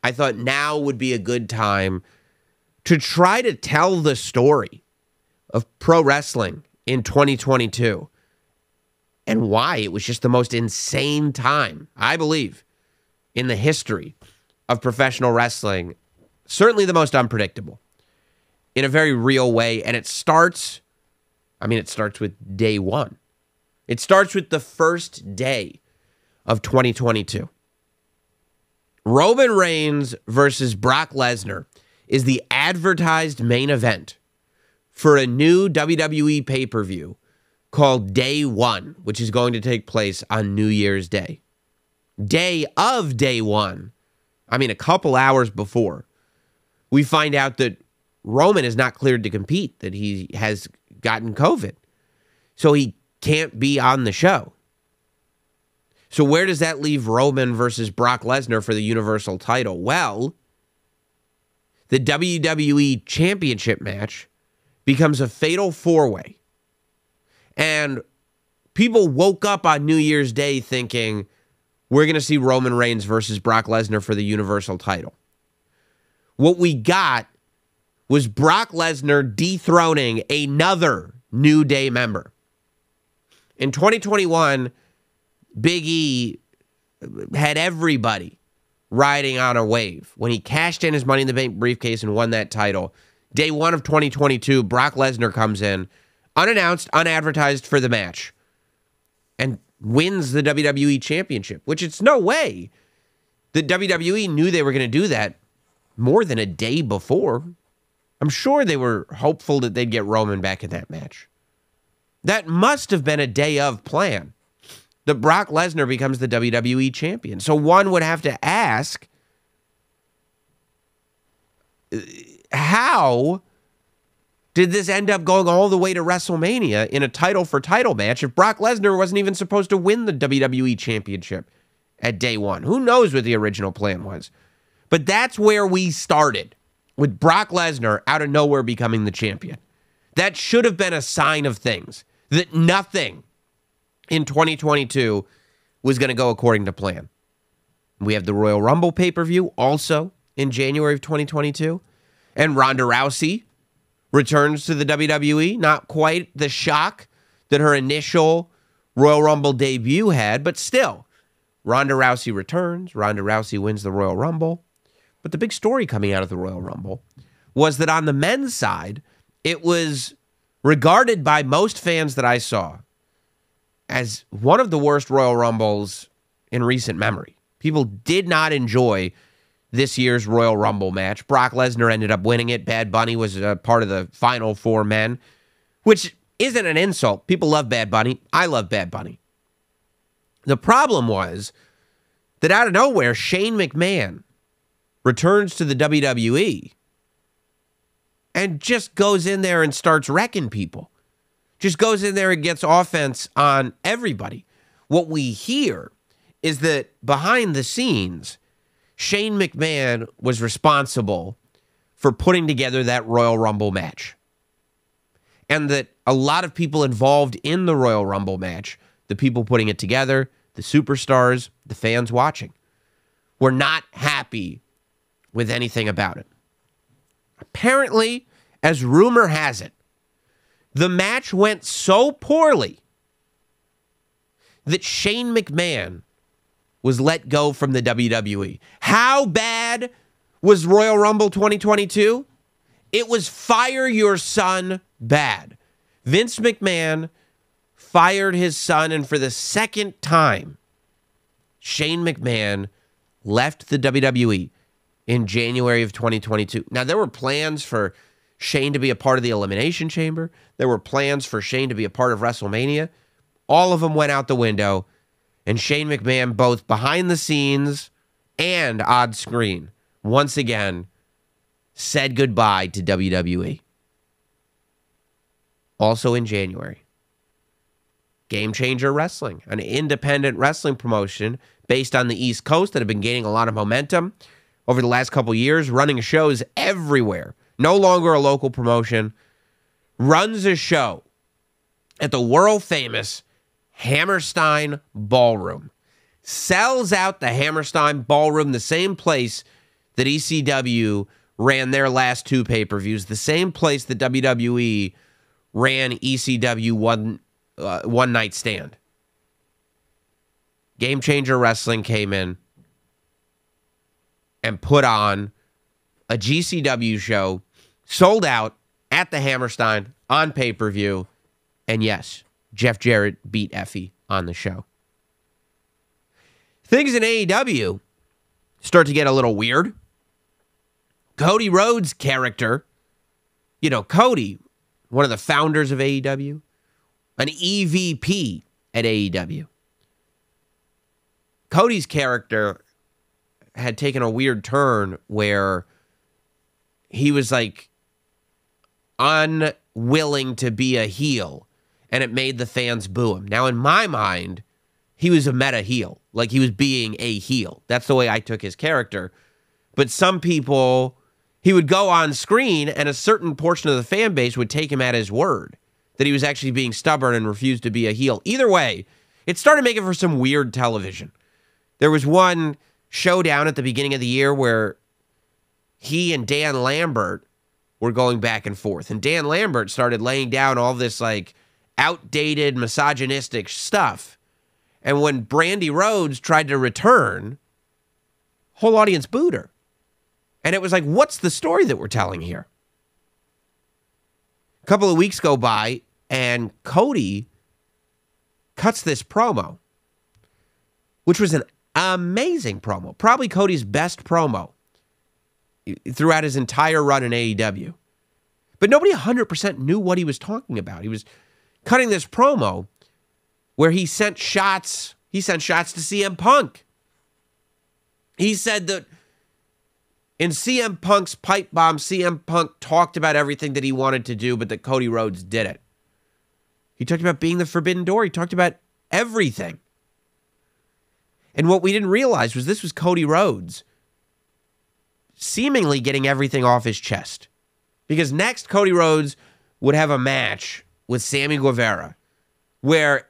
I thought now would be a good time to try to tell the story of pro wrestling in 2022 and why it was just the most insane time, I believe, in the history of professional wrestling. Certainly the most unpredictable in a very real way. And it starts with day one. It starts with the first day of 2022. Roman Reigns versus Brock Lesnar is the advertised main event for a new WWE pay-per-view called Day One, which is going to take place on New Year's Day. Day of Day One, a couple hours before, we find out that Roman is not cleared to compete, that he has gotten COVID. So he can't be on the show. So where does that leave Roman versus Brock Lesnar for the Universal title? Well, the WWE Championship match becomes a fatal four-way. And people woke up on New Year's Day thinking, we're going to see Roman Reigns versus Brock Lesnar for the Universal title. What we got was Brock Lesnar dethroning another New Day member. In 2021, Big E had everybody riding on a wave. When he cashed in his Money in the Bank briefcase and won that title, Day One of 2022, Brock Lesnar comes in, unannounced, unadvertised for the match, and wins the WWE Championship, which it's no way the WWE knew they were going to do that more than a day before. I'm sure they were hopeful that they'd get Roman back in that match. That must have been a day of plan, that Brock Lesnar becomes the WWE champion. So one would have to ask, how did this end up going all the way to WrestleMania in a title-for-title match if Brock Lesnar wasn't even supposed to win the WWE Championship at Day One? Who knows what the original plan was? But that's where we started, with Brock Lesnar out of nowhere becoming the champion. That should have been a sign of things, that nothing in 2022 was going to go according to plan. We have the Royal Rumble pay-per-view also in January of 2022, and Ronda Rousey returns to the WWE. Not quite the shock that her initial Royal Rumble debut had, but still, Ronda Rousey returns. Ronda Rousey wins the Royal Rumble. But the big story coming out of the Royal Rumble was that on the men's side, it was regarded by most fans that I saw as one of the worst Royal Rumbles in recent memory. People did not enjoy this year's Royal Rumble match. Brock Lesnar ended up winning it. Bad Bunny was a part of the final four men, which isn't an insult. People love Bad Bunny. I love Bad Bunny. The problem was that out of nowhere, Shane McMahon returns to the WWE and just goes in there and starts wrecking people. Just goes in there and gets offense on everybody. What we hear is that behind the scenes, Shane McMahon was responsible for putting together that Royal Rumble match. And that a lot of people involved in the Royal Rumble match, the people putting it together, the superstars, the fans watching, were not happy with anything about it. Apparently, as rumor has it, the match went so poorly that Shane McMahon was let go from the WWE. How bad was Royal Rumble 2022? It was fire your son bad. Vince McMahon fired his son, and for the second time, Shane McMahon left the WWE in January of 2022. Now, there were plans for Shane to be a part of the Elimination Chamber. There were plans for Shane to be a part of WrestleMania. All of them went out the window, and Shane McMahon, both behind the scenes and on screen, once again said goodbye to WWE. Also in January, Game Changer Wrestling, an independent wrestling promotion based on the East Coast that have been gaining a lot of momentum over the last couple years, running shows everywhere. No longer a local promotion, runs a show at the world-famous Hammerstein Ballroom. Sells out the Hammerstein Ballroom, the same place that ECW ran their last 2 pay-per-views, the same place that WWE ran ECW One Night Stand. Game Changer Wrestling came in and put on a GCW show, sold out at the Hammerstein on pay-per-view, and yes, Jeff Jarrett beat Effie on the show. Things in AEW start to get a little weird. Cody Rhodes' character, Cody, one of the founders of AEW, an EVP at AEW. Cody's character had taken a weird turn where he was like unwilling to be a heel, and it made the fans boo him. Now, in my mind, he was a meta heel, like he was being a heel. That's the way I took his character. But some people, he would go on screen, and a certain portion of the fan base would take him at his word that he was actually being stubborn and refused to be a heel. Either way, it started making for some weird television. There was one showdown at the beginning of the year where he and Dan Lambert were going back and forth. And Dan Lambert started laying down all this like outdated misogynistic stuff. And when Brandy Rhodes tried to return, whole audience booed her. And it was like, what's the story that we're telling here? A couple of weeks go by, and Cody cuts this promo, which was an amazing promo. Probably Cody's best promo throughout his entire run in AEW. But nobody 100% knew what he was talking about. He was cutting this promo where he sent shots. He sent shots to CM Punk. He said that in CM Punk's pipe bomb, CM Punk talked about everything that he wanted to do, but that Cody Rhodes did it. He talked about being the forbidden door. He talked about everything. And what we didn't realize was this was Cody Rhodes seemingly getting everything off his chest. Because next, Cody Rhodes would have a match with Sammy Guevara where,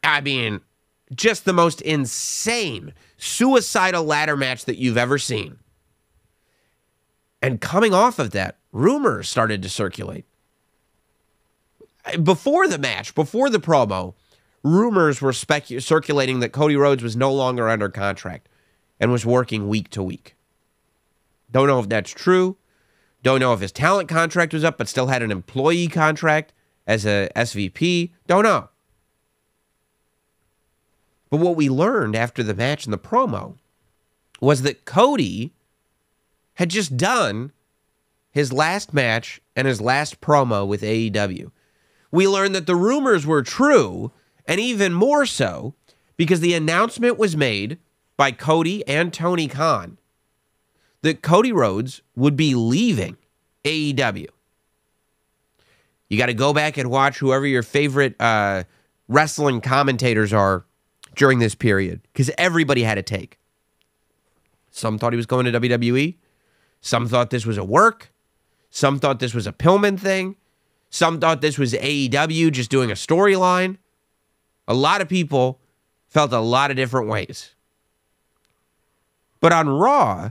just the most insane suicidal ladder match that you've ever seen. And coming off of that, rumors started to circulate. Before the match, before the promo, rumors were circulating that Cody Rhodes was no longer under contract and was working week to week. Don't know if that's true. Don't know if his talent contract was up, but still had an employee contract as a SVP. Don't know. But what we learned after the match and the promo was that Cody had just done his last match and his last promo with AEW. We learned that the rumors were true, and even more so because the announcement was made by Cody and Tony Khan that Cody Rhodes would be leaving AEW. You got to go back and watch whoever your favorite wrestling commentators are during this period, because everybody had a take. Some thought he was going to WWE. Some thought this was a work. Some thought this was a Pillman thing. Some thought this was AEW just doing a storyline. A lot of people felt a lot of different ways. But on Raw,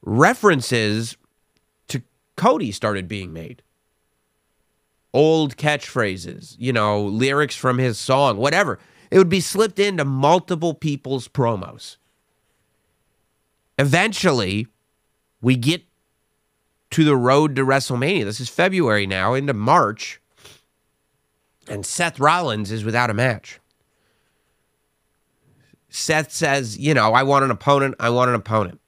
references to Cody started being made. Old catchphrases, lyrics from his song, whatever. It would be slipped into multiple people's promos. Eventually, we get to the road to WrestleMania. This is February now, into March. And Seth Rollins is without a match. Seth says, I want an opponent. I want an opponent.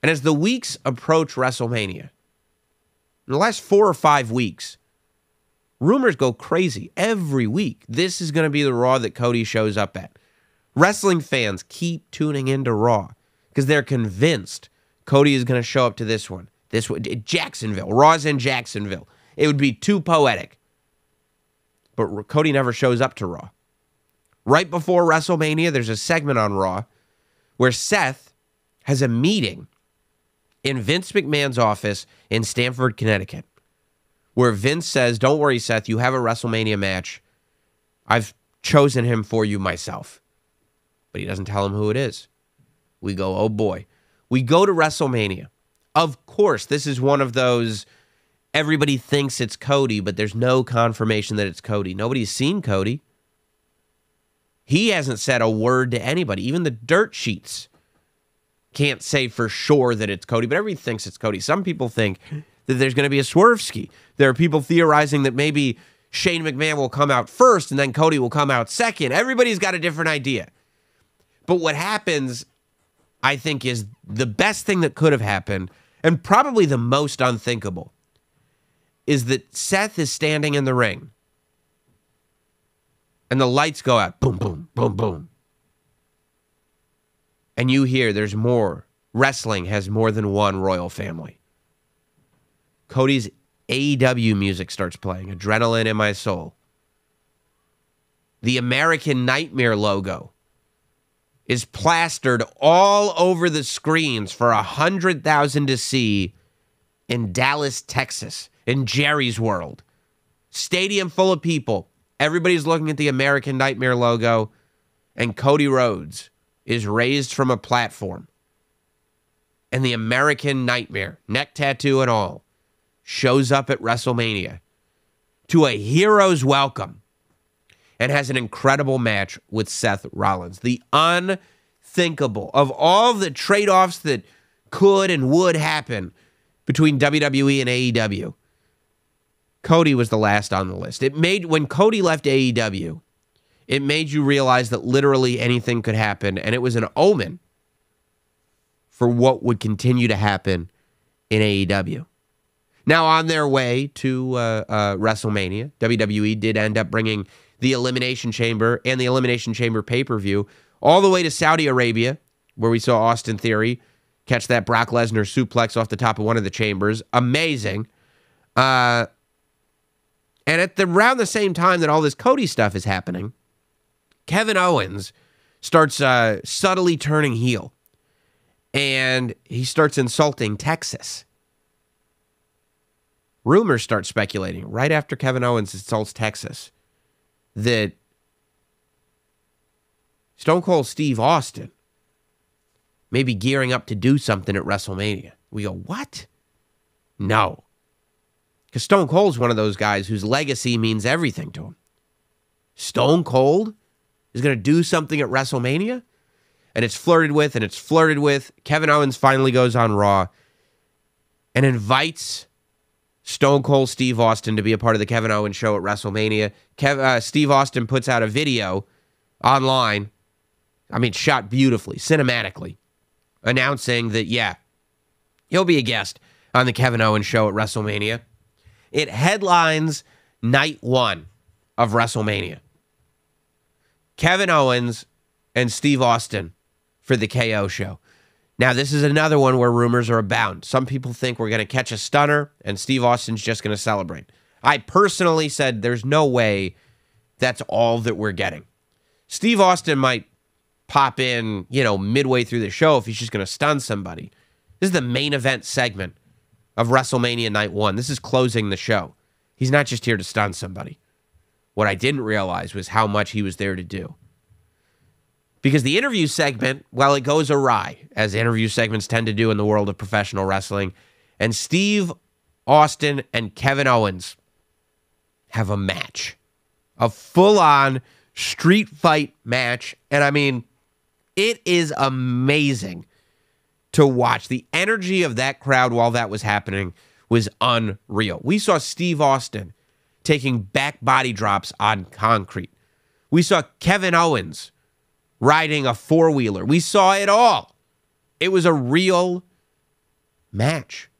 And as the weeks approach WrestleMania, in the last 4 or 5 weeks, rumors go crazy every week. This is going to be the Raw that Cody shows up at. Wrestling fans keep tuning into Raw because they're convinced Cody is going to show up to this one. Jacksonville. Raw's in Jacksonville. It would be too poetic. But Cody never shows up to Raw. Right before WrestleMania, there's a segment on Raw where Seth has a meeting in Vince McMahon's office in Stamford, Connecticut, where Vince says, don't worry, Seth, you have a WrestleMania match. I've chosen him for you myself. But he doesn't tell him who it is. We go, oh boy. We go to WrestleMania. Of course, this is one of those, everybody thinks it's Cody, but there's no confirmation that it's Cody. Nobody's seen Cody. He hasn't said a word to anybody. Even the dirt sheets can't say for sure that it's Cody, but everybody thinks it's Cody. Some people think that there's going to be a swerve ski. There are people theorizing that maybe Shane McMahon will come out first and then Cody will come out second. Everybody's got a different idea. But what happens, I think, is the best thing that could have happened, and probably the most unthinkable, is that Seth is standing in the ring and the lights go out. Boom, boom, boom, boom. And you hear there's more. Wrestling has more than one royal family. Cody's AEW music starts playing. Adrenaline in my soul. The American Nightmare logo is plastered all over the screens for 100,000 to see in Dallas, Texas, in Jerry's World. Stadium full of people. Everybody's looking at the American Nightmare logo, and Cody Rhodes is raised from a platform. And the American Nightmare, neck tattoo and all, shows up at WrestleMania to a hero's welcome and has an incredible match with Seth Rollins. The unthinkable of all the trade-offs that could and would happen between WWE and AEW. Cody was the last on the list. When Cody left AEW, it made you realize that literally anything could happen, and it was an omen for what would continue to happen in AEW. Now, on their way to WrestleMania, WWE did end up bringing the Elimination Chamber and the Elimination Chamber pay-per-view all the way to Saudi Arabia, where we saw Austin Theory catch that Brock Lesnar suplex off the top of one of the chambers. Amazing. And at around the same time that all this Cody stuff is happening, Kevin Owens starts subtly turning heel. And he starts insulting Texas. Rumors start speculating right after Kevin Owens insults Texas that Stone Cold Steve Austin may be gearing up to do something at WrestleMania. We go, what? No. Because Stone Cold's one of those guys whose legacy means everything to him. Stone Cold is going to do something at WrestleMania? And it's flirted with, and it's flirted with. Kevin Owens finally goes on Raw and invites Stone Cold Steve Austin to be a part of the Kevin Owens show at WrestleMania. Steve Austin puts out a video online, shot beautifully, cinematically, announcing that, yeah, he'll be a guest on the Kevin Owens show at WrestleMania. It headlines night one of WrestleMania. Kevin Owens and Steve Austin for the KO show. Now, this is another one where rumors are abound. Some people think we're going to catch a stunner and Steve Austin's just going to celebrate. I personally said there's no way that's all that we're getting. Steve Austin might pop in, midway through the show if he's just going to stun somebody. This is the main event segment of WrestleMania Night 1. This is closing the show. He's not just here to stun somebody. What I didn't realize was how much he was there to do. Because the interview segment, well, it goes awry, as interview segments tend to do in the world of professional wrestling. And Steve Austin and Kevin Owens have a match. A full-on street fight match. And it is amazing to watch. The energy of that crowd while that was happening was unreal. We saw Steve Austin taking back body drops on concrete. We saw Kevin Owens riding a four-wheeler. We saw it all. It was a real match.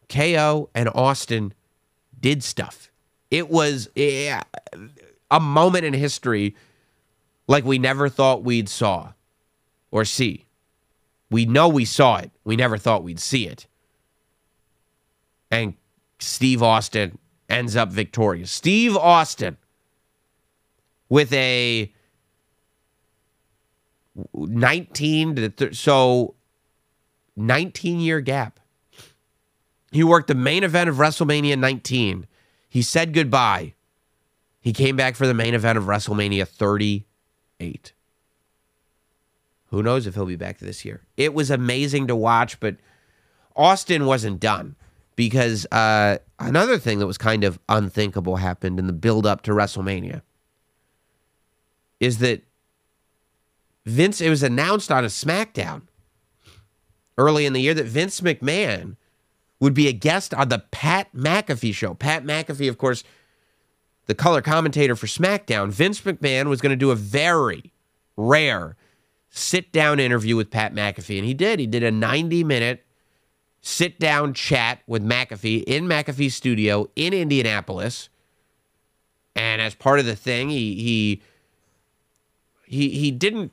KO and Austin did stuff. It was a moment in history like we never thought we'd saw or see. We know we saw it. We never thought we'd see it. And Steve Austin ends up victorious. Steve Austin with a 19-year gap. He worked the main event of WrestleMania 19. He said goodbye. He came back for the main event of WrestleMania 38. Who knows if he'll be back this year. It was amazing to watch, but Austin wasn't done because another thing that was kind of unthinkable happened in the build-up to WrestleMania is that it was announced on a SmackDown early in the year that Vince McMahon would be a guest on the Pat McAfee show. Pat McAfee, of course, the color commentator for SmackDown. Vince McMahon was going to do a very rare sit-down interview with Pat McAfee, and he did. He did a 90-minute sit-down chat with McAfee in McAfee's studio in Indianapolis. And as part of the thing, he didn't,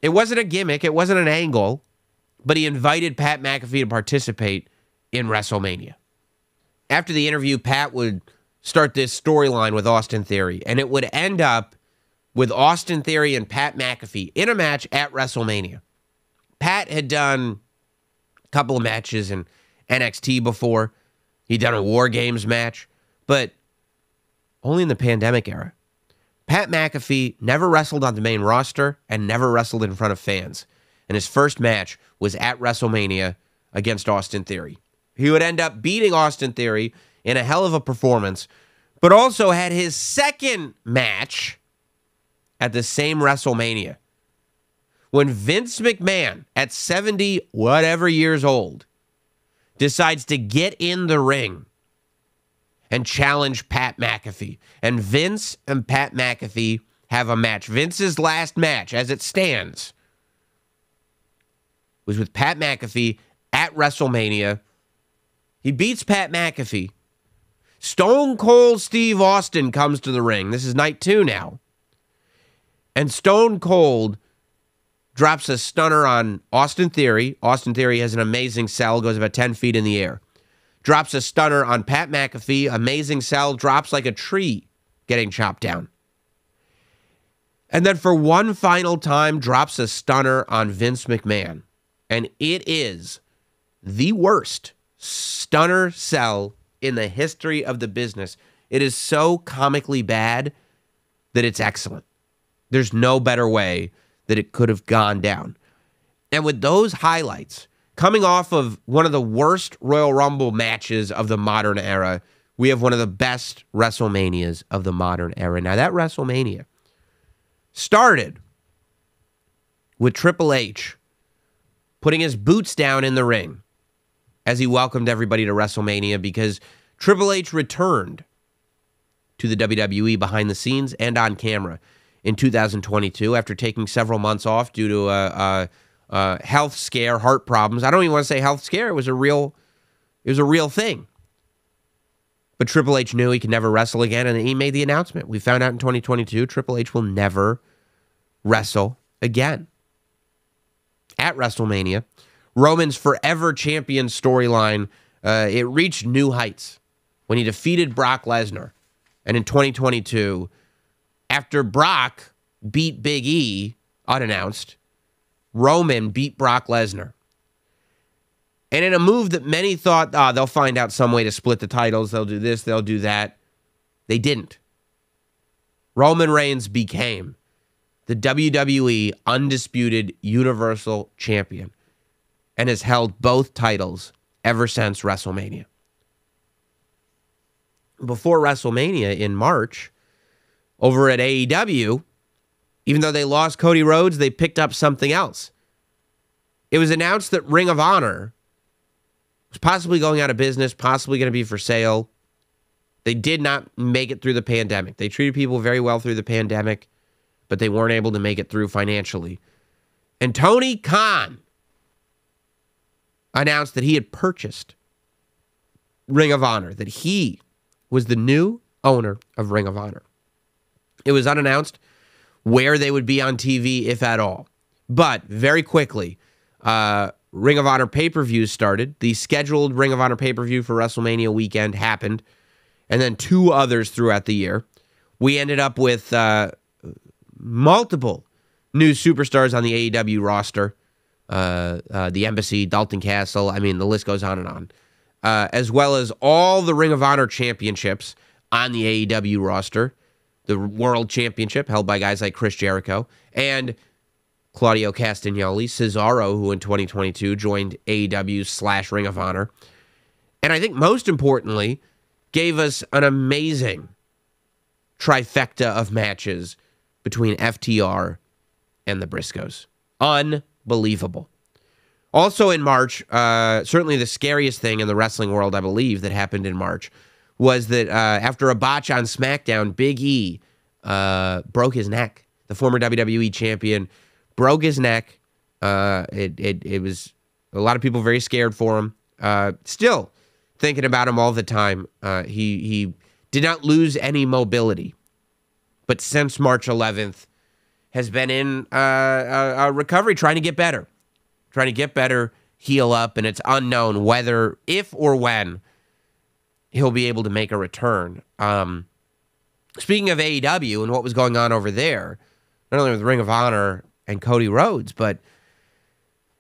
it wasn't a gimmick, it wasn't an angle, but he invited Pat McAfee to participate in WrestleMania. After the interview, Pat would start this storyline with Austin Theory, and it would end up with Austin Theory and Pat McAfee in a match at WrestleMania. Pat had done a couple of matches in NXT before. He'd done a War Games match, but only in the pandemic era. Pat McAfee never wrestled on the main roster and never wrestled in front of fans. And his first match was at WrestleMania against Austin Theory. He would end up beating Austin Theory in a hell of a performance, but also had his second match at the same WrestleMania when Vince McMahon, at 70 whatever years old, decides to get in the ring and challenge Pat McAfee. And Vince and Pat McAfee have a match. Vince's last match, as it stands, was with Pat McAfee at WrestleMania. He beats Pat McAfee. Stone Cold Steve Austin comes to the ring. This is night 2 now. And Stone Cold drops a stunner on Austin Theory. Austin Theory has an amazing sell, goes about 10 feet in the air. Drops a stunner on Pat McAfee. Amazing sell, drops like a tree getting chopped down. And then for one final time, drops a stunner on Vince McMahon. And it is the worst stunner sell in the history of the business. It is so comically bad that it's excellent. There's no better way that it could have gone down. And with those highlights, coming off of one of the worst Royal Rumble matches of the modern era, we have one of the best WrestleManias of the modern era. Now, that WrestleMania started with Triple H putting his boots down in the ring as he welcomed everybody to WrestleMania because Triple H returned to the WWE behind the scenes and on camera in 2022 after taking several months off due to a health scare, heart problems. I don't even want to say health scare. It was a real thing. But Triple H knew he could never wrestle again, and he made the announcement. We found out in 2022 Triple H will never wrestle again. At WrestleMania, Roman's forever champion storyline, it reached new heights when he defeated Brock Lesnar. And in 2022, after Brock beat Big E, unannounced, Roman beat Brock Lesnar. And in a move that many thought, they'll find out some way to split the titles, they'll do this, they'll do that. They didn't. Roman Reigns became the WWE Undisputed Universal Champion and has held both titles ever since WrestleMania. Before WrestleMania in March, over at AEW, even though they lost Cody Rhodes, they picked up something else. It was announced that Ring of Honor was possibly going out of business, possibly going to be for sale. They did not make it through the pandemic. They treated people very well through the pandemic, but they weren't able to make it through financially. And Tony Khan announced that he had purchased Ring of Honor, that he was the new owner of Ring of Honor. It was unannounced where they would be on TV, if at all. But very quickly, Ring of Honor pay-per-views started. The scheduled Ring of Honor pay-per-view for WrestleMania weekend happened, and then 2 others throughout the year. We ended up with multiple new superstars on the AEW roster. The Embassy, Dalton Castle, I mean, the list goes on and on. As well as all the Ring of Honor championships on the AEW roster. The World Championship held by guys like Chris Jericho. And Claudio Castagnoli, Cesaro, who in 2022 joined AEW / Ring of Honor. And I think most importantly, gave us an amazing trifecta of matches between FTR and the Briscoes. Unbelievable. Also in March, certainly the scariest thing in the wrestling world, I believe, that happened in March was that after a botch on SmackDown, Big E broke his neck. The former WWE champion broke his neck. It was a lot of people very scared for him. Still thinking about him all the time. He did not lose any mobility, but since March 11th has been in a recovery, trying to get better, heal up, and it's unknown whether, if or when, he'll be able to make a return. Speaking of AEW and what was going on over there, not only with Ring of Honor and Cody Rhodes, but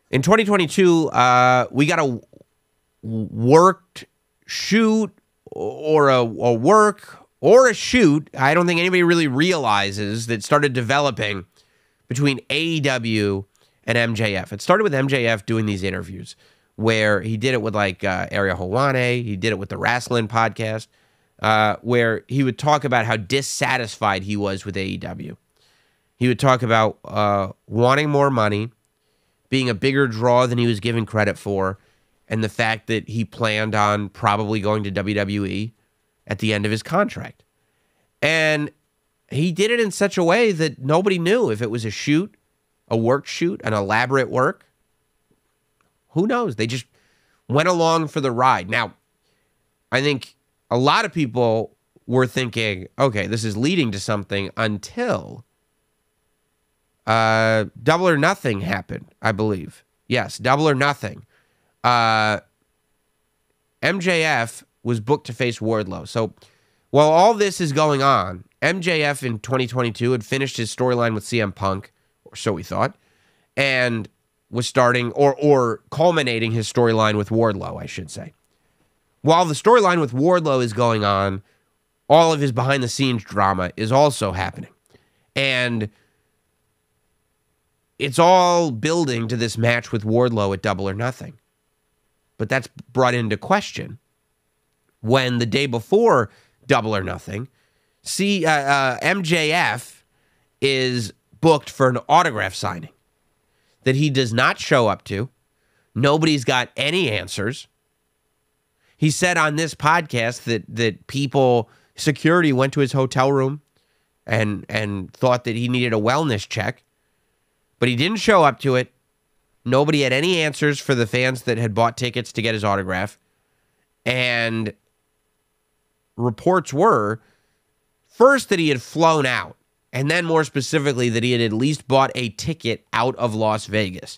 in 2022, we got a worked shoot or a work or a shoot. I don't think anybody really realizes that started developing between AEW and MJF. It started with MJF doing these interviews where he did it with like Ariel Helwani. He did it with the Wrestling podcast, where he would talk about how dissatisfied he was with AEW. He would talk about wanting more money, being a bigger draw than he was given credit for, and the fact that he planned on probably going to WWE at the end of his contract. And he did it in such a way that nobody knew if it was a shoot, a work shoot, an elaborate work. Who knows? They just went along for the ride. Now, I think a lot of people were thinking, okay, this is leading to something until Double or Nothing happened, I believe. Yes, Double or Nothing. MJF was booked to face Wardlow. So while all this is going on, MJF in 2022 had finished his storyline with CM Punk, or so we thought, and was starting or culminating his storyline with Wardlow, I should say. While the storyline with Wardlow is going on, all of his behind-the-scenes drama is also happening. And it's all building to this match with Wardlow at Double or Nothing. But that's brought into question when the day before Double or Nothing, MJF is booked for an autograph signing that he does not show up to. Nobody's got any answers. He said on this podcast that people, security went to his hotel room and thought that he needed a wellness check, but he didn't show up to it. Nobody had any answers for the fans that had bought tickets to get his autograph. And reports were, first, that he had flown out, and then more specifically that he had at least bought a ticket out of Las Vegas,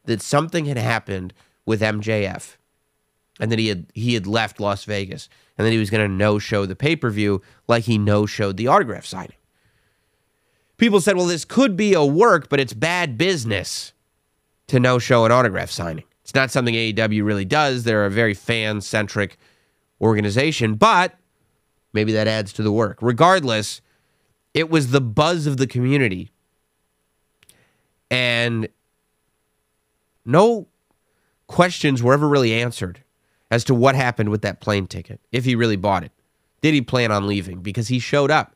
that something had happened with MJF, and that he had left Las Vegas, and that he was going to no-show the pay-per-view like he no-showed the autograph signing. People said, well, this could be a work, but it's bad business to no-show an autograph signing. It's not something AEW really does. They're a very fan-centric organization, but maybe that adds to the work. Regardless, it was the buzz of the community. And no questions were ever really answered as to what happened with that plane ticket, if he really bought it. Did he plan on leaving? Because he showed up.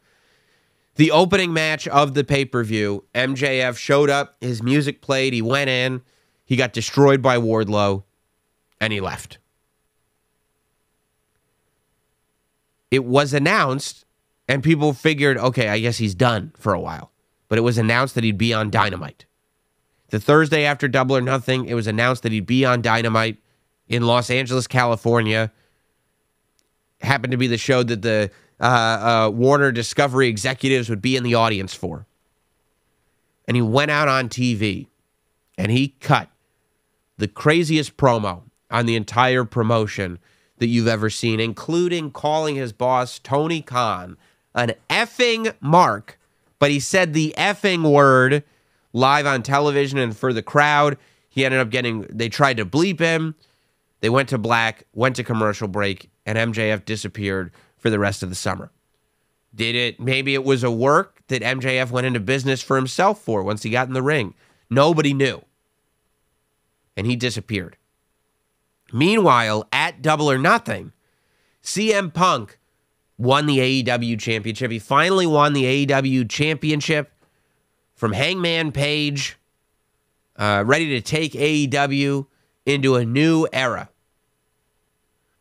The opening match of the pay-per-view, MJF showed up, his music played, he went in, he got destroyed by Wardlow, and he left. It was announced, and people figured, okay, I guess he's done for a while. But it was announced that he'd be on Dynamite. The Thursday after Double or Nothing, it was announced that he'd be on Dynamite in Los Angeles, California. Happened to be the show that the Warner Discovery executives would be in the audience for. And he went out on TV, and he cut the craziest promo on the entire promotion that you've ever seen, including calling his boss, Tony Khan, an effing mark. But he said the effing word live on television and for the crowd. He ended up they tried to bleep him. They went to black, went to commercial break, and MJF disappeared for the rest of the summer. Maybe it was a work that MJF went into business for himself for once he got in the ring. Nobody knew. And he disappeared. Meanwhile, at Double or Nothing, CM Punk won the AEW championship. He finally won the AEW championship from Hangman Page, ready to take AEW into a new era.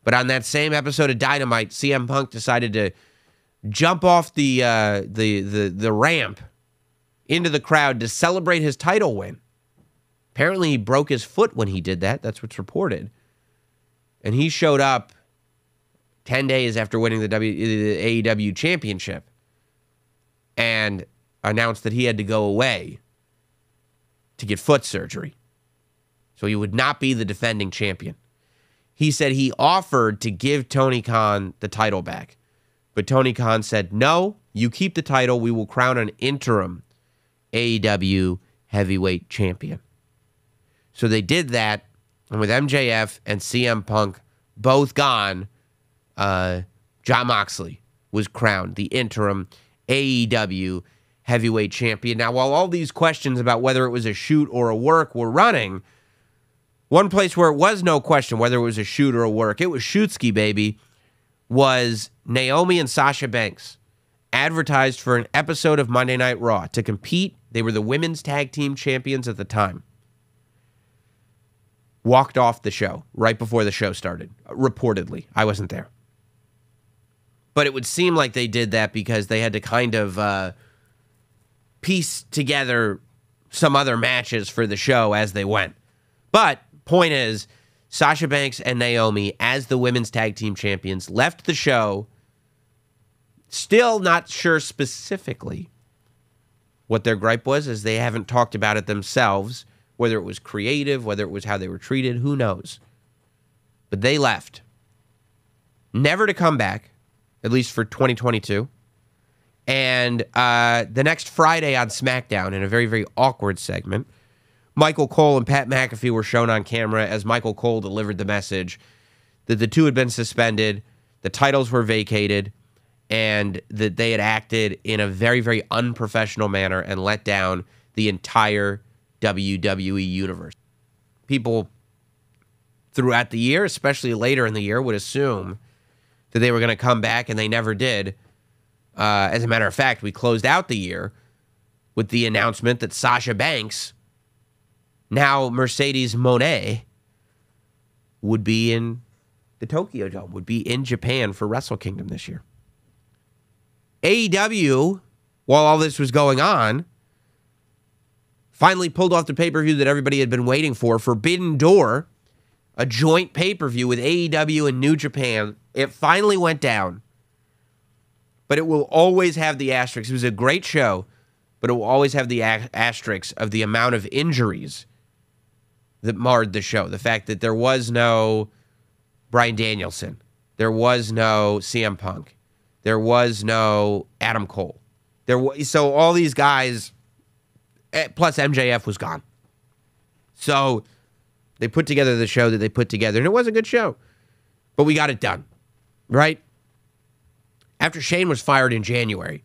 But on that same episode of Dynamite, CM Punk decided to jump off the ramp into the crowd to celebrate his title win. Apparently, he broke his foot when he did that. That's what's reported. And he showed up 10 days after winning the AEW championship and announced that he had to go away to get foot surgery. So he would not be the defending champion. He said he offered to give Tony Khan the title back. But Tony Khan said, no, you keep the title. We will crown an interim AEW heavyweight champion. So they did that. And with MJF and CM Punk both gone, Jon Moxley was crowned the interim AEW heavyweight champion. Now, while all these questions about whether it was a shoot or a work were running, one place where it was no question whether it was a shoot or a work, it was Shootski, baby, was Naomi and Sasha Banks advertised for an episode of Monday Night Raw to compete. They were the women's tag team champions at the time. Walked off the show right before the show started, reportedly. I wasn't there. But it would seem like they did that because they had to kind of piece together some other matches for the show as they went. But point is, Sasha Banks and Naomi, as the women's tag team champions, left the show still not sure specifically what their gripe was, as they haven't talked about it themselves. Whether it was creative, whether it was how they were treated, who knows? But they left. Never to come back, at least for 2022. And the next Friday on SmackDown, in a very, very awkward segment, Michael Cole and Pat McAfee were shown on camera as Michael Cole delivered the message that the two had been suspended, the titles were vacated, and that they had acted in a very, very unprofessional manner and let down the entire WWE universe. People throughout the year, especially later in the year, would assume that they were going to come back, and they never did. As a matter of fact, we closed out the year with the announcement that Sasha Banks, now Mercedes Moné, would be in the Tokyo Dome, would be in Japan for Wrestle Kingdom this year. AEW, while all this was going on, finally pulled off the pay-per-view that everybody had been waiting for, Forbidden Door, a joint pay-per-view with AEW and New Japan. It finally went down, but it will always have the asterisk. It was a great show, but it will always have the asterisk of the amount of injuries that marred the show. The fact that there was no Bryan Danielson, there was no CM Punk, there was no Adam Cole. So all these guys, plus MJF, was gone. So they put together the show that they put together, and it was a good show. But we got it done, right? After Shane was fired in January,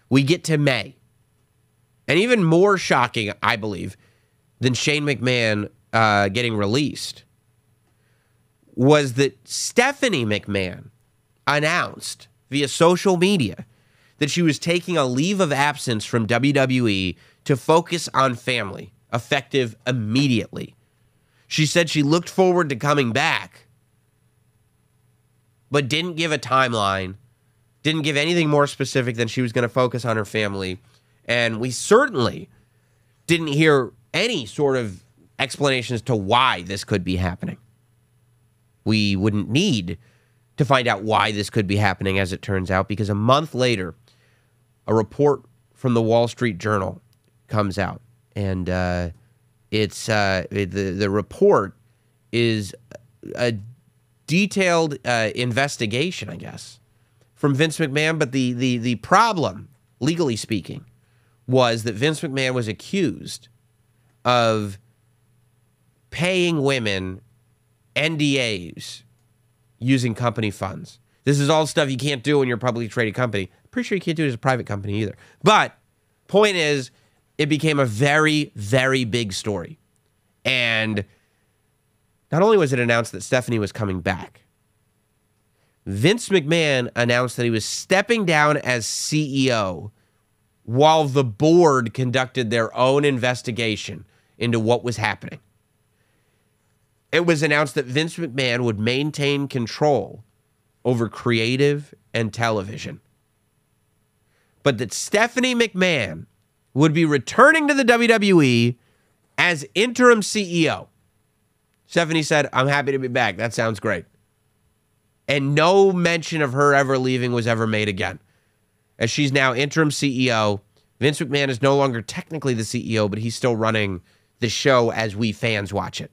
we get to May. And even more shocking, I believe, than Shane McMahon getting released was that Stephanie McMahon announced via social media that she was taking a leave of absence from WWE to focus on family, effective immediately. She said she looked forward to coming back, but didn't give a timeline, didn't give anything more specific than she was going to focus on her family. And we certainly didn't hear any sort of explanation as to why this could be happening. We wouldn't need to find out why this could be happening, as it turns out, because a month later, a report from the Wall Street Journal comes out. And the report is a detailed investigation, I guess, from Vince McMahon. But the problem, legally speaking, was that Vince McMahon was accused of paying women NDAs using company funds. This is all stuff you can't do when you're a publicly traded company. I'm pretty sure you can't do it as a private company either. But point is, it became a very, very big story. And not only was it announced that Stephanie was coming back, Vince McMahon announced that he was stepping down as CEO while the board conducted their own investigation into what was happening. It was announced that Vince McMahon would maintain control over creative and television, but that Stephanie McMahon would be returning to the WWE as interim CEO. Stephanie said, "I'm happy to be back. That sounds great." And no mention of her ever leaving was ever made again. As she's now interim CEO, Vince McMahon is no longer technically the CEO, but he's still running the show as we fans watch it.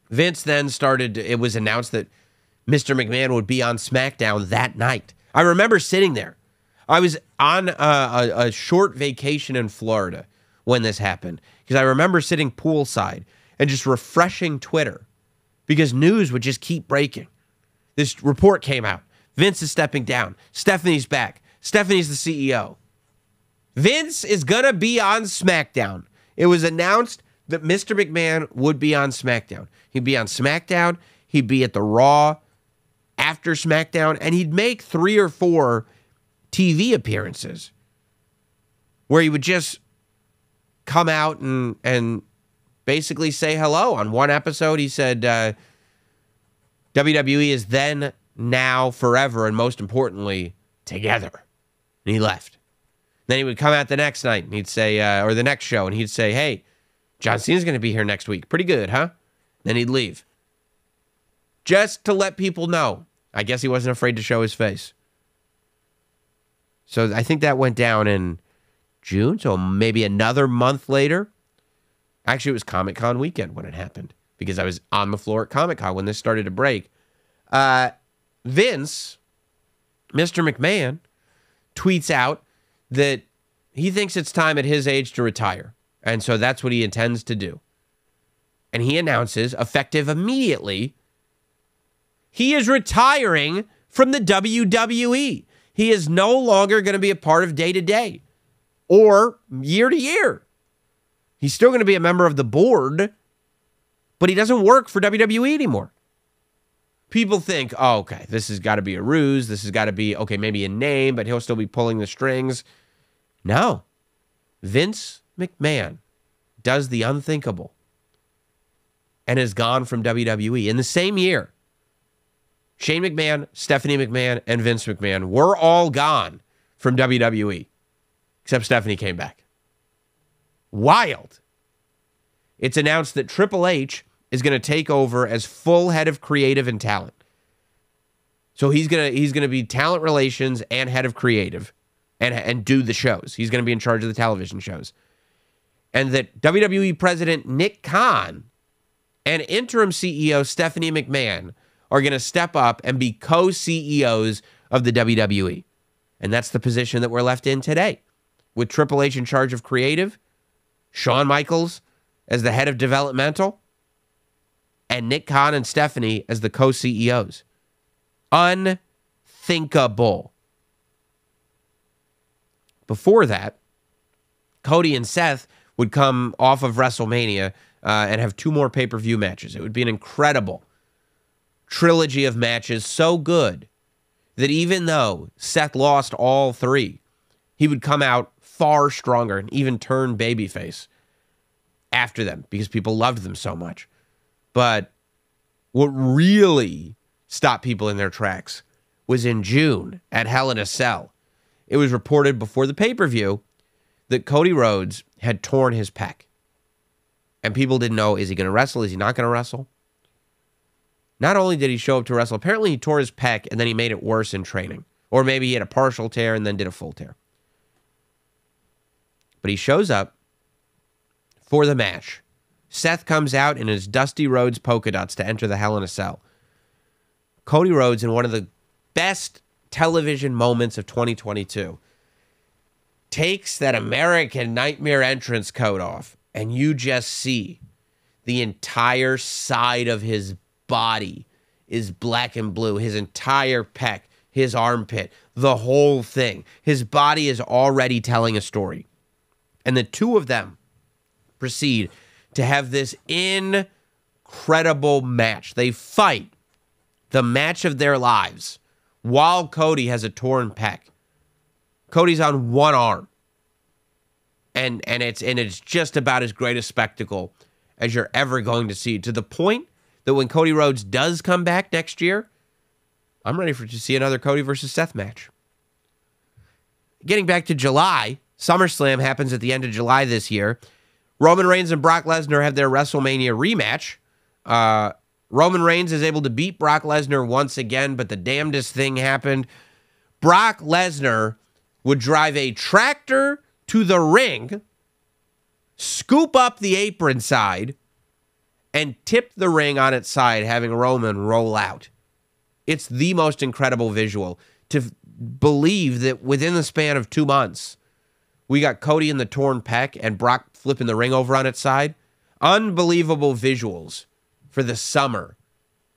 Vince then it was announced that Mr. McMahon would be on SmackDown that night. I remember sitting there. I was on a short vacation in Florida when this happened, because I remember sitting poolside and just refreshing Twitter because news would just keep breaking. This report came out. Vince is stepping down. Stephanie's back. Stephanie's the CEO. Vince is going to be on SmackDown. It was announced that Mr. McMahon would be on SmackDown. He'd be on SmackDown. He'd be at the Raw after SmackDown, and he'd make 3 or 4 TV appearances where he would just come out and basically say hello. On one episode, he said, WWE is then, now, forever, and most importantly, together. And he left. Then he would come out the next night, and he'd say, or the next show, and he'd say, "Hey, John Cena's going to be here next week. Pretty good, huh?" Then he'd leave. Just to let people know. I guess he wasn't afraid to show his face. So I think that went down in June, so maybe another month later. Actually, it was Comic-Con weekend when it happened, because I was on the floor at Comic-Con when this started to break. Vince, Mr. McMahon, tweets out that he thinks it's time at his age to retire. And so that's what he intends to do. And he announces, effective immediately, he is retiring from the WWE. He is no longer going to be a part of day-to-day or year-to-year. He's still going to be a member of the board, but he doesn't work for WWE anymore. People think, oh, okay, this has got to be a ruse. This has got to be, okay, maybe a name, but he'll still be pulling the strings. No. Vince McMahon does the unthinkable and is gone from WWE. In the same year, Shane McMahon, Stephanie McMahon, and Vince McMahon were all gone from WWE, except Stephanie came back. Wild. It's announced that Triple H is going to take over as full head of creative and talent. So he's going to be talent relations and head of creative and do the shows. He's going to be in charge of the television shows. And that WWE President Nick Khan and interim CEO Stephanie McMahon are going to step up and be co-CEOs of the WWE. And that's the position that we're left in today, with Triple H in charge of creative, Shawn Michaels as the head of developmental, and Nick Khan and Stephanie as the co-CEOs. Unthinkable. Before that, Cody and Seth would come off of WrestleMania and have 2 more pay-per-view matches. It would be an incredible trilogy of matches, so good that even though Seth lost all 3, he would come out far stronger and even turn babyface after them because people loved them so much. But what really stopped people in their tracks was in June at Hell in a Cell. It was reported before the pay-per-view that Cody Rhodes had torn his pec. And people didn't know, is he going to wrestle? Is he not going to wrestle? Not only did he show up to wrestle, apparently he tore his pec and then he made it worse in training. Or maybe he had a partial tear and then did a full tear. But he shows up for the match. Seth comes out in his Dusty Rhodes polka dots to enter the Hell in a Cell. Cody Rhodes, in one of the best television moments of 2022, takes that American Nightmare entrance coat off, and you just see the entire side of his body is black and blue. His entire pec, his armpit, the whole thing. His body is already telling a story. And the two of them proceed to have this incredible match. They fight the match of their lives while Cody has a torn pec. Cody's on one arm. And it's just about as great a spectacle as you're ever going to see, to the point that when Cody Rhodes does come back next year, I'm ready to see another Cody versus Seth match. Getting back to July, SummerSlam happens at the end of July this year. Roman Reigns and Brock Lesnar have their WrestleMania rematch. Roman Reigns is able to beat Brock Lesnar once again, but the damnedest thing happened. Brock Lesnar would drive a tractor to the ring, scoop up the apron side, and tip the ring on its side, having Roman roll out. It's the most incredible visual. To believe that within the span of 2 months, we got Cody in the torn pec and Brock flipping the ring over on its side. Unbelievable visuals for the summer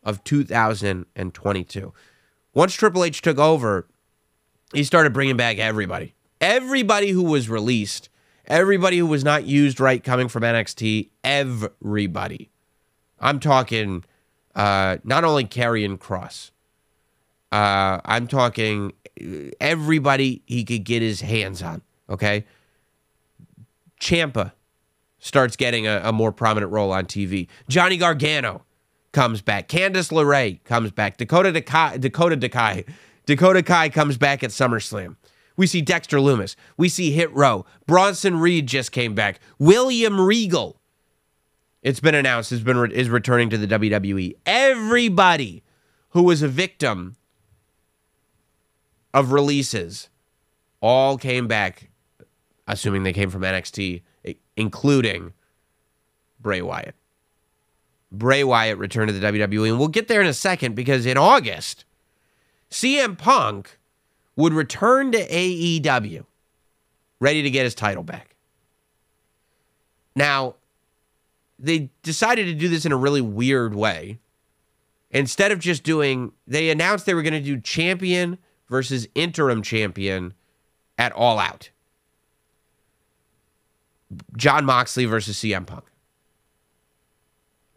of 2022. Once Triple H took over, he started bringing back everybody. Everybody who was released, everybody who was not used right coming from NXT, everybody. I'm talking not only Karrion Kross. I'm talking everybody he could get his hands on, okay? Ciampa starts getting a more prominent role on TV. Johnny Gargano comes back. Candice LeRae comes back. Dakota Kai comes back at SummerSlam. We see Dexter Lumis. We see Hit Row. Bronson Reed just came back. William Regal, it's been announced, is returning to the WWE. Everybody who was a victim of releases all came back, assuming they came from NXT, including Bray Wyatt. Bray Wyatt returned to the WWE, and we'll get there in a second, because in August, CM Punk would return to AEW, ready to get his title back. Now, they decided to do this in a really weird way. Instead of just they announced they were going to do champion versus interim champion at All Out. Jon Moxley versus CM Punk.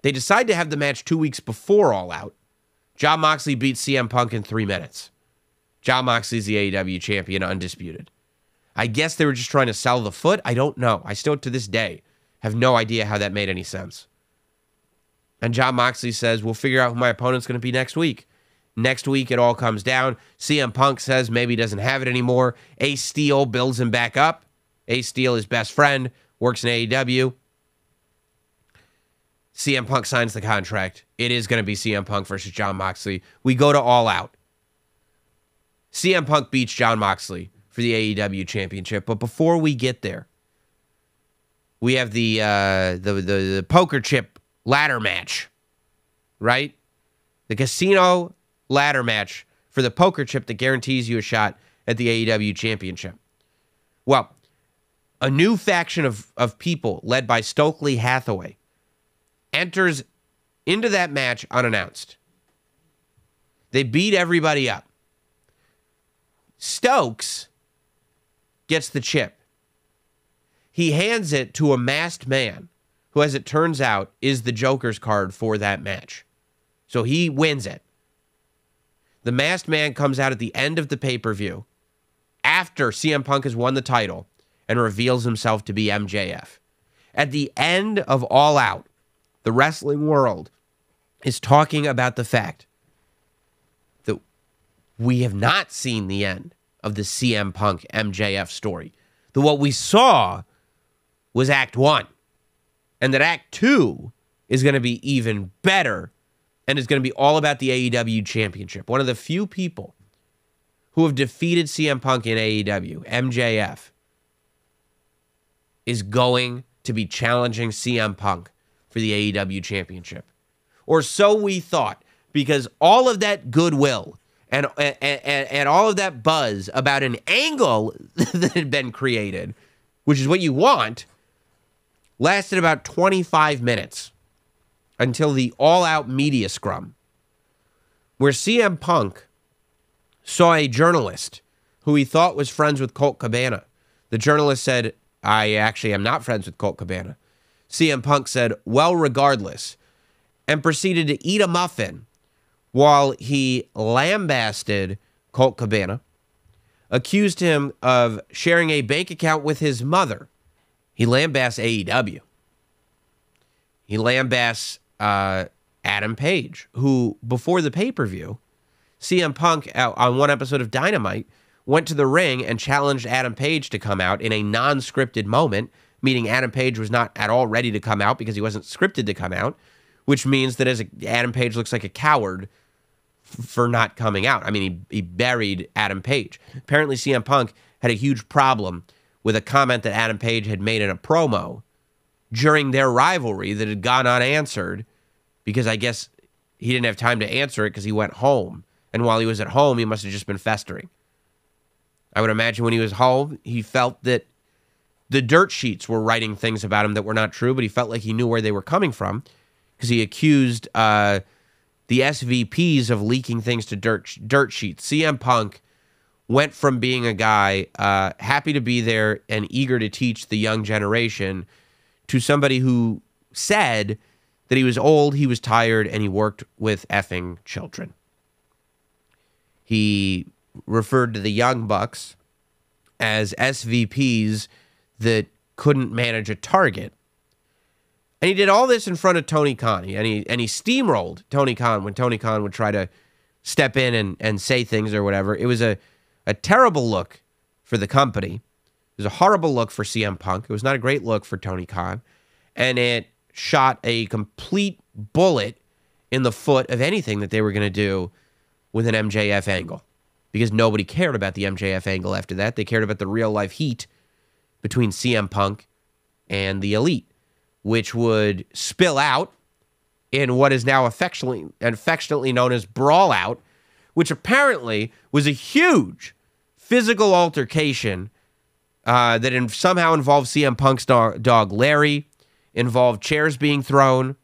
They decided to have the match 2 weeks before All Out. Jon Moxley beat CM Punk in 3 minutes. Jon Moxley's the AEW champion, undisputed. I guess they were just trying to sell the foot. I don't know. I still, to this day, have no idea how that made any sense. And Jon Moxley says, we'll figure out who my opponent's going to be next week. Next week, it all comes down. CM Punk says maybe he doesn't have it anymore. Ace Steel builds him back up. Ace Steel, his best friend, works in AEW. CM Punk signs the contract. It is going to be CM Punk versus Jon Moxley. We go to All Out. CM Punk beats Jon Moxley for the AEW championship. But before we get there, we have the poker chip ladder match, right? The casino ladder match for the poker chip that guarantees you a shot at the AEW championship. Well, a new faction of people led by Stokely Hathaway enters into that match unannounced. They beat everybody up. Stokes gets the chip. He hands it to a masked man who, as it turns out, is the Joker's card for that match. So he wins it. The masked man comes out at the end of the pay-per-view after CM Punk has won the title and reveals himself to be MJF. At the end of All Out, the wrestling world is talking about the fact that we have not seen the end of the CM Punk MJF story. That what we saw was Act 1. And that Act 2 is going to be even better and is going to be all about the AEW championship. One of the few people who have defeated CM Punk in AEW, MJF, is going to be challenging CM Punk for the AEW championship. Or so we thought, because all of that goodwill and all of that buzz about an angle that had been created, which is what you want, lasted about 25 minutes until the all-out media scrum, where CM Punk saw a journalist who he thought was friends with Colt Cabana. The journalist said, I actually am not friends with Colt Cabana. CM Punk said, well, regardless, and proceeded to eat a muffin while he lambasted Colt Cabana, accused him of sharing a bank account with his mother. He lambasts AEW. He lambasts Adam Page, who, before the pay-per-view, CM Punk, on one episode of Dynamite, went to the ring and challenged Adam Page to come out in a non-scripted moment, meaning Adam Page was not at all ready to come out because he wasn't scripted to come out, which means that Adam Page looks like a coward for not coming out. I mean, he buried Adam Page. Apparently, CM Punk had a huge problem with a comment that Adam Page had made in a promo during their rivalry that had gone unanswered because I guess he didn't have time to answer it because he went home. And while he was at home, he must have just been festering. I would imagine when he was home, he felt that the dirt sheets were writing things about him that were not true, but he felt like he knew where they were coming from because he accused the SVPs of leaking things to dirt sheets. CM Punk went from being a guy happy to be there and eager to teach the young generation to somebody who said that he was old, he was tired, and he worked with effing children. He referred to the Young Bucks as SVPs that couldn't manage a target. And he did all this in front of Tony Khan. And he steamrolled Tony Khan when Tony Khan would try to step in and say things or whatever. It was a terrible look for the company. It was a horrible look for CM Punk. It was not a great look for Tony Khan. And it shot a complete bullet in the foot of anything that they were going to do with an MJF angle. Because nobody cared about the MJF angle after that. They cared about the real-life heat between CM Punk and the Elite, which would spill out in what is now affectionately known as Brawl Out, which apparently was a huge physical altercation that somehow involved CM Punk's dog Larry, involved chairs being thrown,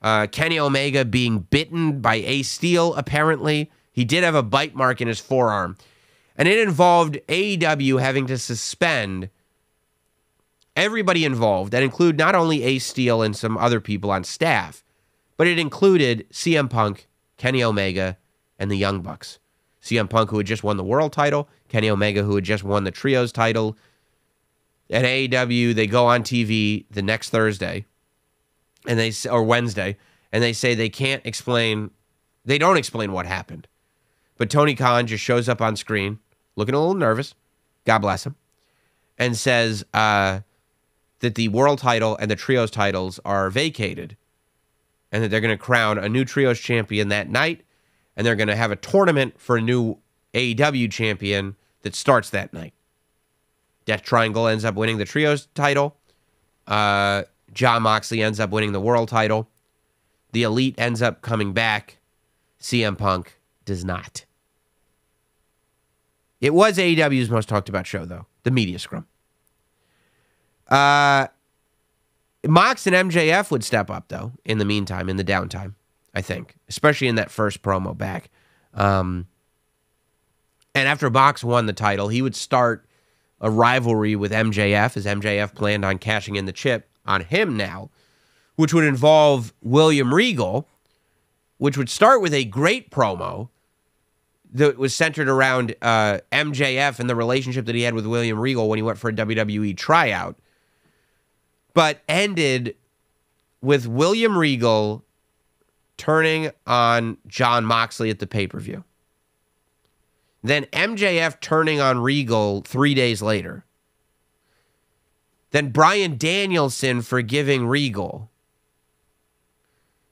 Kenny Omega being bitten by Ace Steel, apparently. He did have a bite mark in his forearm. And it involved AEW having to suspend everybody involved. That include not only Ace Steel and some other people on staff, but it included CM Punk, Kenny Omega, and the Young Bucks. CM Punk, who had just won the world title, Kenny Omega, who had just won the trios title. At AEW, they go on TV the next Thursday, or Wednesday, and they say they don't explain what happened. But Tony Khan just shows up on screen, looking a little nervous, God bless him, and says that the world title and the trios titles are vacated and that they're going to crown a new trios champion that night, and they're going to have a tournament for a new AEW champion that starts that night. Death Triangle ends up winning the trios title. Jon Moxley ends up winning the world title. The Elite ends up coming back. CM Punk does not. It was AEW's most talked about show, though. The media scrum. Mox and MJF would step up, though, in the meantime, in the downtime, I think. Especially in that first promo back. And after Mox won the title, he would start a rivalry with MJF, as MJF planned on cashing in the chip on him now, which would involve William Regal, which would start with a great promo that was centered around MJF and the relationship that he had with William Regal when he went for a WWE tryout, but ended with William Regal turning on Jon Moxley at the pay-per-view. Then MJF turning on Regal 3 days later. Then Bryan Danielson forgiving Regal.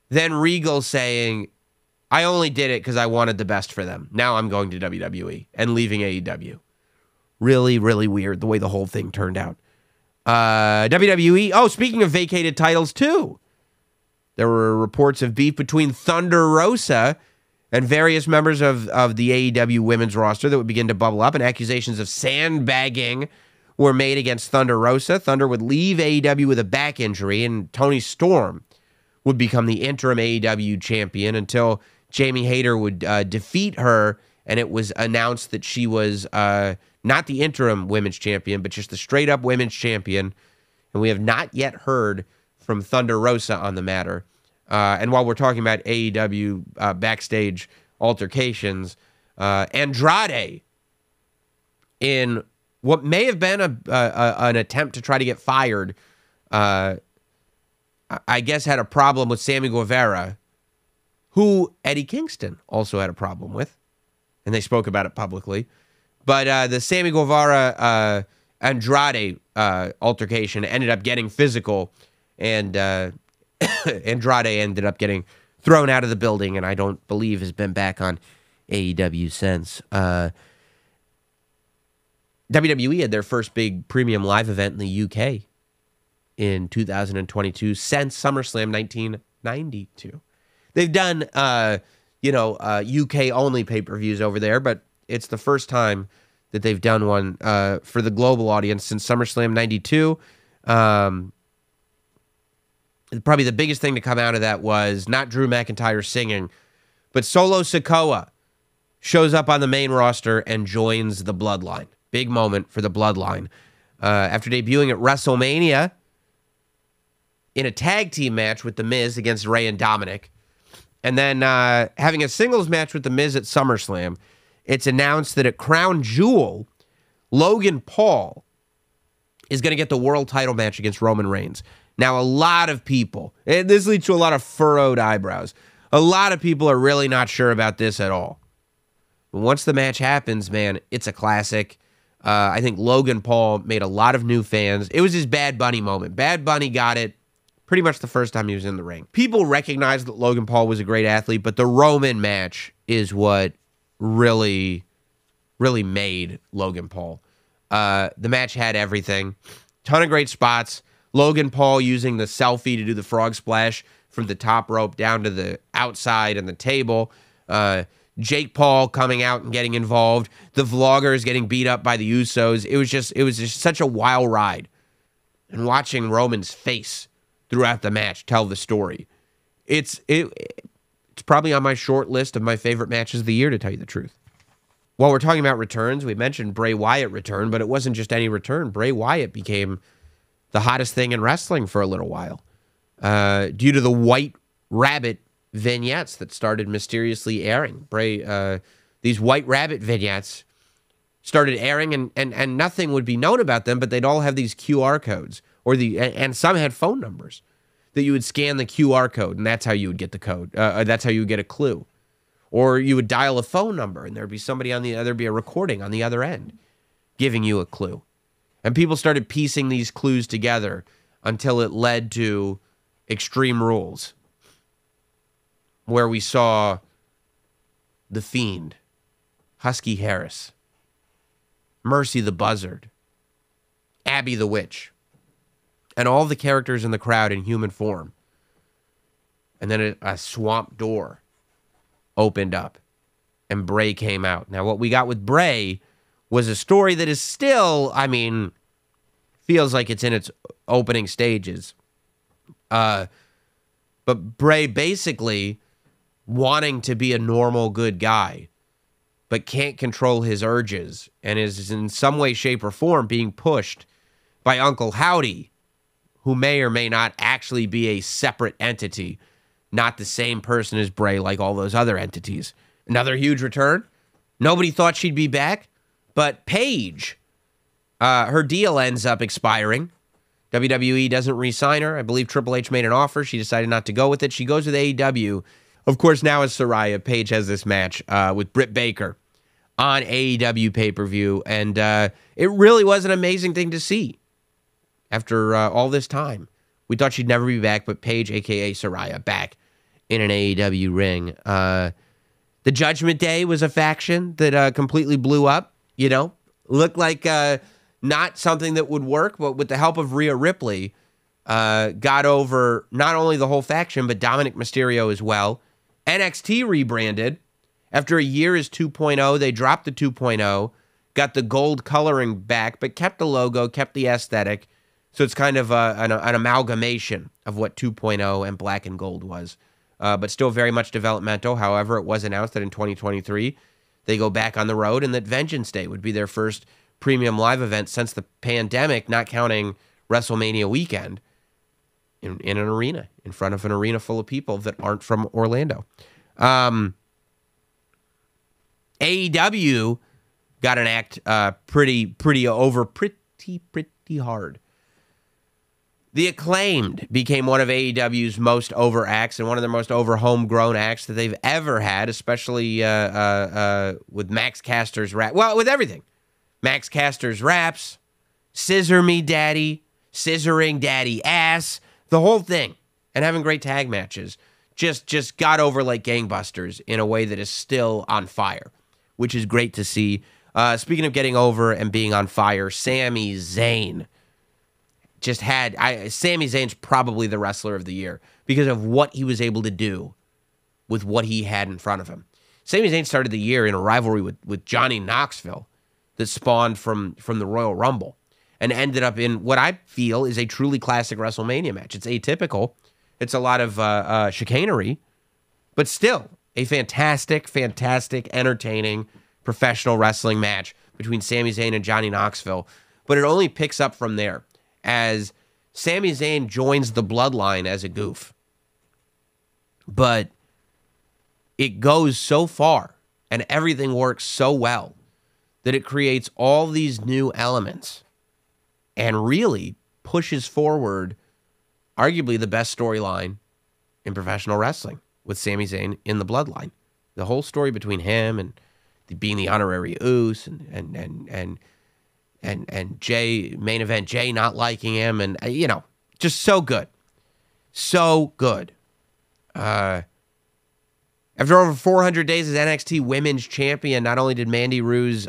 Then Regal saying, I only did it because I wanted the best for them. Now I'm going to WWE and leaving AEW. Really, really weird the way the whole thing turned out. WWE. Oh, speaking of vacated titles too. There were reports of beef between Thunder Rosa and various members of the AEW women's roster that would begin to bubble up, and accusations of sandbagging were made against Thunder Rosa. Thunder would leave AEW with a back injury, and Toni Storm would become the interim AEW champion until Jamie Hayter would defeat her, and it was announced that she was Not the interim women's champion, but just the straight-up women's champion. And we have not yet heard from Thunder Rosa on the matter. And while we're talking about AEW backstage altercations, Andrade, in what may have been an attempt to try to get fired, I guess had a problem with Sammy Guevara, who Eddie Kingston also had a problem with. And they spoke about it publicly. But the Sammy Guevara Andrade altercation ended up getting physical, and Andrade ended up getting thrown out of the building, and I don't believe has been back on AEW since. WWE had their first big premium live event in the UK in 2022 since SummerSlam 1992. They've done, UK-only pay-per-views over there, but it's the first time that they've done one for the global audience since SummerSlam 92. Probably the biggest thing to come out of that was not Drew McIntyre singing, but Solo Sikoa shows up on the main roster and joins the Bloodline. Big moment for the Bloodline. After debuting at WrestleMania in a tag team match with The Miz against Rey and Dominic, and then having a singles match with The Miz at SummerSlam, it's announced that at Crown Jewel, Logan Paul is going to get the world title match against Roman Reigns. Now, a lot of people, and this leads to a lot of furrowed eyebrows, a lot of people are really not sure about this at all. But once the match happens, man, it's a classic. I think Logan Paul made a lot of new fans. It was his Bad Bunny moment. Bad Bunny got it pretty much the first time he was in the ring. People recognized that Logan Paul was a great athlete, but the Roman match is what really made Logan Paul. The match had everything. Ton of great spots. Logan Paul using the selfie to do the frog splash from the top rope down to the outside and the table. Jake Paul coming out and getting involved. The vloggers getting beat up by the Usos. It was just such a wild ride. And watching Roman's face throughout the match tell the story. It's probably on my short list of my favorite matches of the year, to tell you the truth. While we're talking about returns, we mentioned Bray Wyatt return, but it wasn't just any return. Bray Wyatt became the hottest thing in wrestling for a little while due to the White Rabbit vignettes that started mysteriously airing. These White Rabbit vignettes started airing, and nothing would be known about them, but they'd all have these QR codes, and some had phone numbers that you would scan the QR code, and that's how you would get the code. That's how you would get a clue. Or you would dial a phone number, and there'd be somebody there'd be a recording on the other end giving you a clue. And people started piecing these clues together until it led to Extreme Rules, where we saw The Fiend, Husky Harris, Mercy the Buzzard, Abby the Witch, and all the characters in the crowd in human form. And then a swamp door opened up, and Bray came out. Now, what we got with Bray was a story that is still, feels like it's in its opening stages. But Bray basically wanting to be a normal, good guy, but can't control his urges, and is in some way, shape, or form being pushed by Uncle Howdy, who may or may not actually be a separate entity, not the same person as Bray like all those other entities. Another huge return. Nobody thought she'd be back, but Paige, her deal ends up expiring. WWE doesn't re-sign her. I believe Triple H made an offer. She decided not to go with it. She goes with AEW. Of course, now as Saraya, Paige has this match with Britt Baker on AEW pay-per-view, and it really was an amazing thing to see. After all this time, we thought she'd never be back, but Paige, a.k.a. Saraya, back in an AEW ring. The Judgment Day was a faction that completely blew up, Looked like not something that would work, but with the help of Rhea Ripley, got over not only the whole faction, but Dominic Mysterio as well. NXT rebranded. After a year as 2.0, they dropped the 2.0, got the gold coloring back, but kept the logo, kept the aesthetic. So it's kind of an amalgamation of what 2.0 and black and gold was, but still very much developmental. However, it was announced that in 2023, they go back on the road and that Vengeance Day would be their first premium live event since the pandemic, not counting WrestleMania weekend, in an arena, in front of an arena full of people that aren't from Orlando. AEW got an act pretty hard. The Acclaimed became one of AEW's most over acts and one of their most over homegrown acts that they've ever had, especially with Max Caster's rap. Well, with everything. Max Caster's raps, Scissor Me Daddy, Scissoring Daddy Ass, the whole thing. And having great tag matches. Just got over like gangbusters in a way that is still on fire, which is great to see. Speaking of getting over and being on fire, Sami Zayn Sami Zayn's probably the wrestler of the year because of what he was able to do with what he had in front of him. Sami Zayn started the year in a rivalry with Johnny Knoxville that spawned from the Royal Rumble and ended up in what I feel is a truly classic WrestleMania match. It's atypical. It's a lot of chicanery, but still a fantastic, entertaining professional wrestling match between Sami Zayn and Johnny Knoxville. But it only picks up from there as Sami Zayn joins the bloodline as a goof. But it goes so far and everything works so well that it creates all these new elements and really pushes forward arguably the best storyline in professional wrestling with Sami Zayn in the bloodline. The whole story between him and being the honorary Uce and Jay, main event Jay not liking him, and just so good. So good. After over 400 days as NXT Women's Champion, not only did Mandy Rose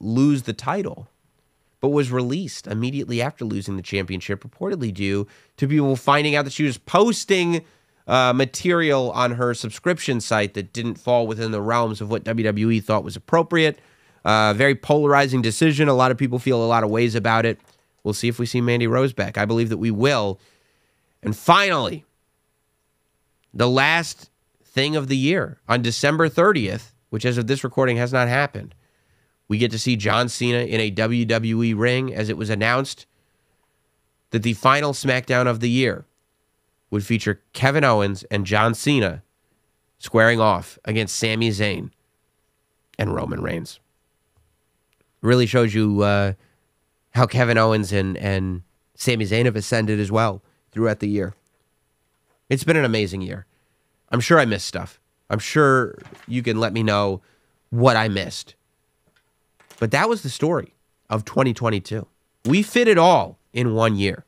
lose the title, but was released immediately after losing the championship, reportedly due to people finding out that she was posting material on her subscription site that didn't fall within the realms of what WWE thought was appropriate. Very polarizing decision. A lot of people feel a lot of ways about it. We'll see if we see Mandy Rose back. I believe that we will. And finally, the last thing of the year, on December 30th, which as of this recording has not happened, we get to see John Cena in a WWE ring, as it was announced that the final SmackDown of the year would feature Kevin Owens and John Cena squaring off against Sami Zayn and Roman Reigns. Really shows you how Kevin Owens and Sami Zayn have ascended as well throughout the year. It's been an amazing year. I'm sure I missed stuff. I'm sure you can let me know what I missed. But that was the story of 2022. We fit it all in 1 year.